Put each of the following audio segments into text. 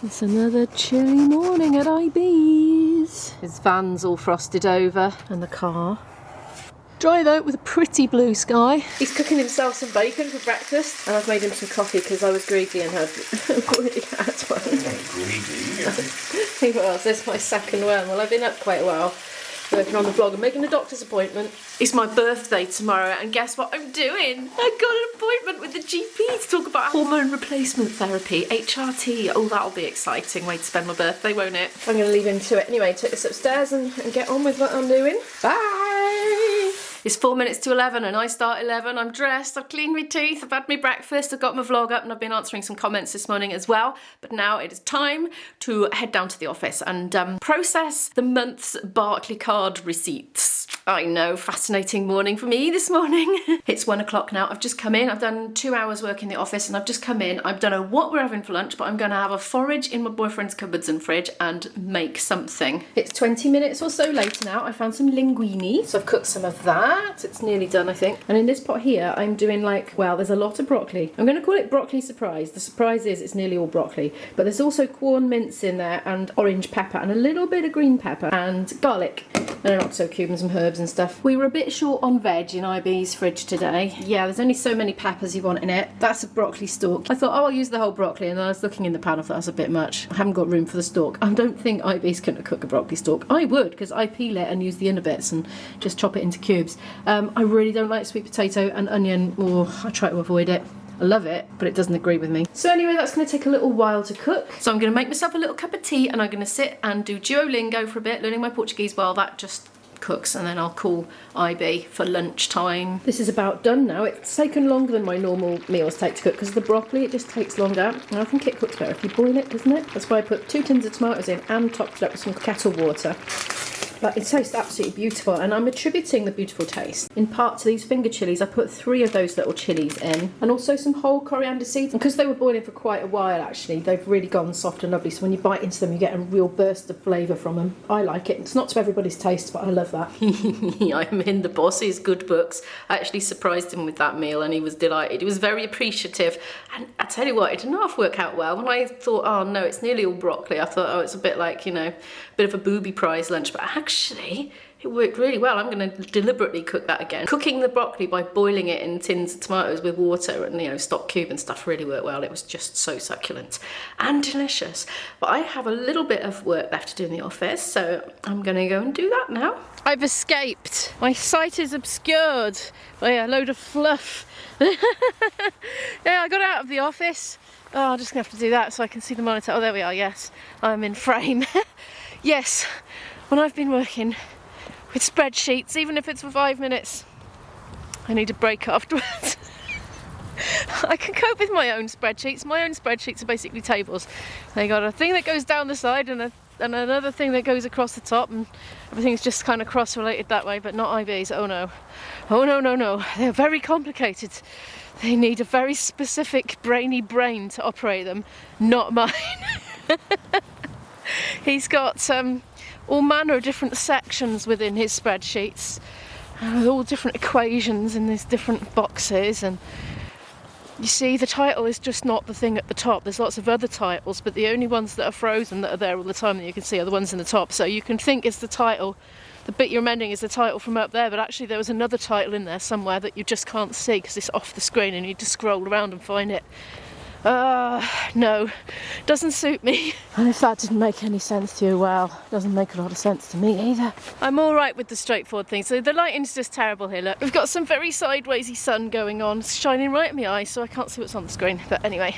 It's another chilly morning at IB's. His van's all frosted over and the car. Dry though, with a pretty blue sky. He's cooking himself some bacon for breakfast, and I've made him some coffee because I was greedy and had already had one. Greedy? Well, this is my second one. Well, I've been up quite a while, working on the vlog and making a doctor's appointment. It's my birthday tomorrow, and guess what I'm doing? I got an appointment with the GP to talk about hormone replacement therapy, HRT. Oh, that'll be exciting. Way to spend my birthday, won't it? I'm going to leave him to it. Anyway, take this upstairs and get on with what I'm doing. Bye! It's 4 minutes to 11 and I start 11. I'm dressed, I've cleaned my teeth, I've had my breakfast, I've got my vlog up and I've been answering some comments this morning as well. But now it is time to head down to the office and process the month's Barclaycard receipts. I know, fascinating morning for me this morning. It's 1 o'clock now, I've just come in, I've done 2 hours work in the office and I've just come in. I don't know what we're having for lunch, but I'm going to have a forage in my boyfriend's cupboards and fridge and make something. It's 20 minutes or so later now. I found some linguine, so I've cooked some of that. It's nearly done, I think. And in this pot here, I'm doing like, well, there's a lot of broccoli. I'm going to call it broccoli surprise. The surprise is it's nearly all broccoli. But there's also corn mince in there and orange pepper and a little bit of green pepper and garlic and an oxo cube and some herbs and stuff. We were a bit short on veg in IB's fridge today. Yeah, there's only so many peppers you want in it. That's a broccoli stalk. I thought, oh, I'll use the whole broccoli, and then I was looking in the pan, I thought that's a bit much. I haven't got room for the stalk. I don't think IB's going to cook a broccoli stalk. I would, because I peel it and use the inner bits and just chop it into cubes. I really don't like sweet potato and onion, or I try to avoid it. I love it, but it doesn't agree with me. So anyway, that's going to take a little while to cook. So I'm going to make myself a little cup of tea and I'm going to sit and do Duolingo for a bit, learning my Portuguese while that just cooks, and then I'll call IB for lunchtime. This is about done now. It's taken longer than my normal meals take to cook because of the broccoli. It just takes longer, and I think it cooks better if you boil it, doesn't it? That's why I put 2 tins of tomatoes in and topped it up with some kettle water. But it tastes absolutely beautiful, and I'm attributing the beautiful taste in part to these finger chilies. I put 3 of those little chilies in, and also some whole coriander seeds. And because they were boiling for quite a while, actually, they've really gone soft and lovely. So when you bite into them, you get a real burst of flavour from them. I like it. It's not to everybody's taste, but I love that. I'm in the boss's good books. I actually surprised him with that meal, and he was delighted. He was very appreciative. And I tell you what, it didn't half work out well. When I thought, oh no, it's nearly all broccoli, I thought, oh, it's a bit like, you know, a bit of a booby prize lunch. But actually, it worked really well. I'm going to deliberately cook that again. Cooking the broccoli by boiling it in tins of tomatoes with water and, you know, stock cube and stuff really worked well. It was just so succulent and delicious. But I have a little bit of work left to do in the office, so I'm going to go and do that now. I've escaped. My sight is obscured by a load of fluff. Yeah, I got out of the office. Oh, I'm just going to have to do that so I can see the monitor. Oh, there we are, yes. I'm in frame. Yes, when I've been working with spreadsheets, even if it's for 5 minutes, I need a break afterwards. I can cope with my own spreadsheets. My own spreadsheets are basically tables. They got a thing that goes down the side and another thing that goes across the top, and everything's just kind of cross-related that way, but not IB's. Oh no. Oh no, no, no. They're very complicated. They need a very specific brainy brain to operate them, not mine. He's got all manner of different sections within his spreadsheets, with all different equations in these different boxes, and you see the title is just not the thing at the top. There's lots of other titles, but the only ones that are frozen that are there all the time that you can see are the ones in the top. So you can think it's the title, the bit you're amending is the title from up there, but actually there was another title in there somewhere that you just can't see because it's off the screen and you need to scroll around and find it. No, doesn't suit me. And if that didn't make any sense to you, well, it doesn't make a lot of sense to me either. I'm all right with the straightforward things. So the lighting's just terrible here, look. We've got some very sidewaysy sun going on, it's shining right in my eyes, so I can't see what's on the screen. But anyway,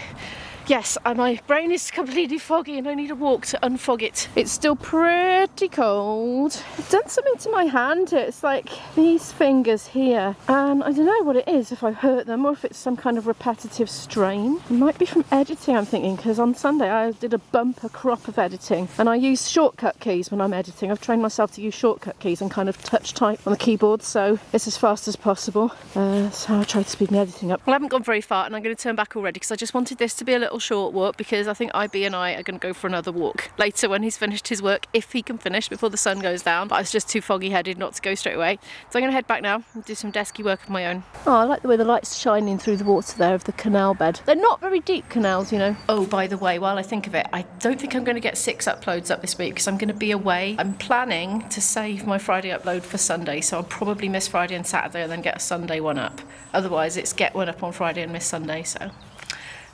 yes, my brain is completely foggy and I need a walk to unfog it. It's still pretty cold. I've done something to my hand. It's like these fingers here, and I don't know what it is, if I've hurt them or if it's some kind of repetitive strain. It might be from editing, I'm thinking, because on Sunday I did a bumper crop of editing and I use shortcut keys when I'm editing. I've trained myself to use shortcut keys and kind of touch type on the keyboard, so it's as fast as possible. So I try to speed my editing up. Well, I haven't gone very far and I'm going to turn back already because I just wanted this to be a little little short walk because I think IB and I are going to go for another walk later when he's finished his work, if he can finish before the sun goes down. But I was just too foggy-headed not to go straight away. So I'm going to head back now and do some desky work of my own. Oh, I like the way the light's shining through the water there of the canal bed. They're not very deep canals, you know. Oh, by the way, while I think of it, I don't think I'm going to get 6 uploads up this week because I'm going to be away. I'm planning to save my Friday upload for Sunday, so I'll probably miss Friday and Saturday and then get a Sunday one up. Otherwise, it's get one up on Friday and miss Sunday, so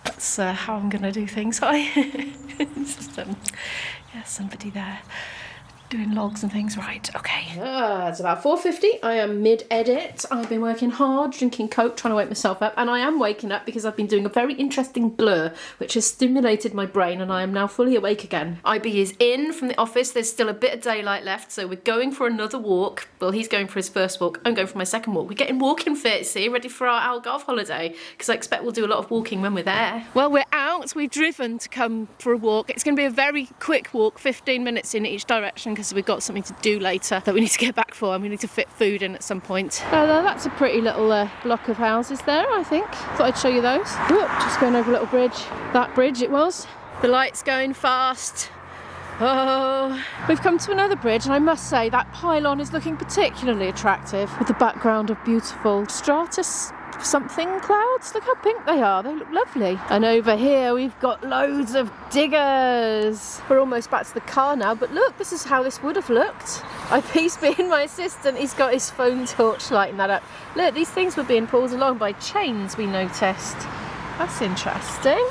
that's how I'm going to do things. It's just, yeah, somebody there doing logs and things. Right, okay. It's about 4:50. I am mid-edit. I've been working hard, drinking Coke, trying to wake myself up, and I am waking up because I've been doing a very interesting blur, which has stimulated my brain, and I am now fully awake again. IB is in from the office. There's still a bit of daylight left, so we're going for another walk. Well, he's going for his first walk. I'm going for my second walk. We're getting walking fit, see, ready for our Algarve holiday, because I expect we'll do a lot of walking when we're there. Well, we're out. We've driven to come for a walk. It's going to be a very quick walk, 15 minutes in each direction, because we've got something to do later that we need to get back for, and we need to fit food in at some point. That's a pretty little block of houses there, I think. Thought I'd show you those. Look, just going over a little bridge. That bridge it was. The light's going fast. Oh, we've come to another bridge, and I must say that pylon is looking particularly attractive with the background of beautiful stratus something clouds. Look how pink they are. They look lovely. And over here we've got loads of diggers. We're almost back to the car now, but look, this is how this would have looked. IP's being my assistant. He's got his phone torch lighting that up. Look, these things were being pulled along by chains, we noticed. That's interesting.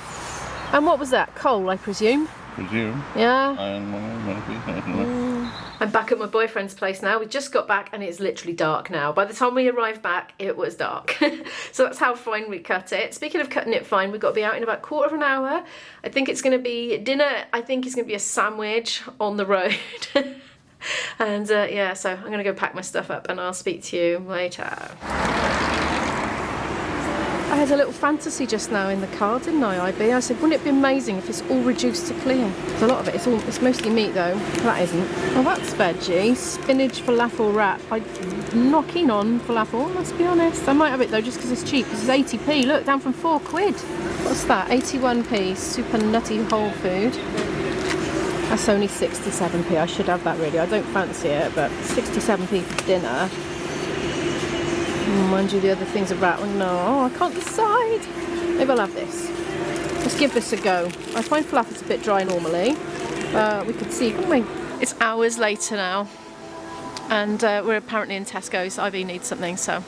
And what was that? Coal, I presume? Yeah. I'm back at my boyfriend's place now. We just got back and it's literally dark now. By the time we arrived back, it was dark. So that's how fine we cut it. Speaking of cutting it fine, we've got to be out in about a quarter of an hour. I think it's going to be dinner. I think it's going to be a sandwich on the road. And yeah, so I'm going to go pack my stuff up and I'll speak to you later. I had a little fantasy just now in the car, didn't I, IB? I said, wouldn't it be amazing if it's all reduced to clear? There's a lot of it. It's mostly meat, though. That isn't. Oh, that's veggie. Spinach falafel wrap. I'm not keen on falafel, let's be honest. I might have it, though, just because it's cheap. Because it's 80p. Look, down from £4. What's that? 81p. Super nutty whole food. That's only 67p. I should have that, really. I don't fancy it, but 67p for dinner. Mind you, the other things are rattling. No, I can't decide. Maybe I'll have this. Let's give this a go. I find falafel's a bit dry normally. We could see, couldn't we? It's hours later now, and we're apparently in Tesco's. IB needs something, so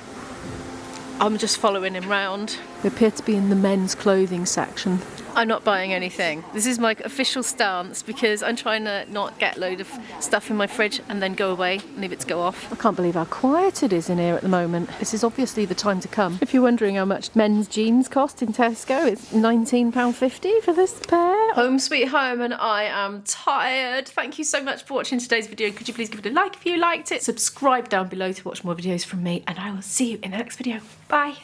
I'm just following him round. We appear to be in the men's clothing section. I'm not buying anything. This is my official stance because I'm trying to not get a load of stuff in my fridge and then go away and leave it to go off. I can't believe how quiet it is in here at the moment. This is obviously the time to come. If you're wondering how much men's jeans cost in Tesco, it's £19.50 for this pair. Home sweet home, and I am tired. Thank you so much for watching today's video. Could you please give it a like if you liked it? Subscribe down below to watch more videos from me, and I will see you in the next video. Bye.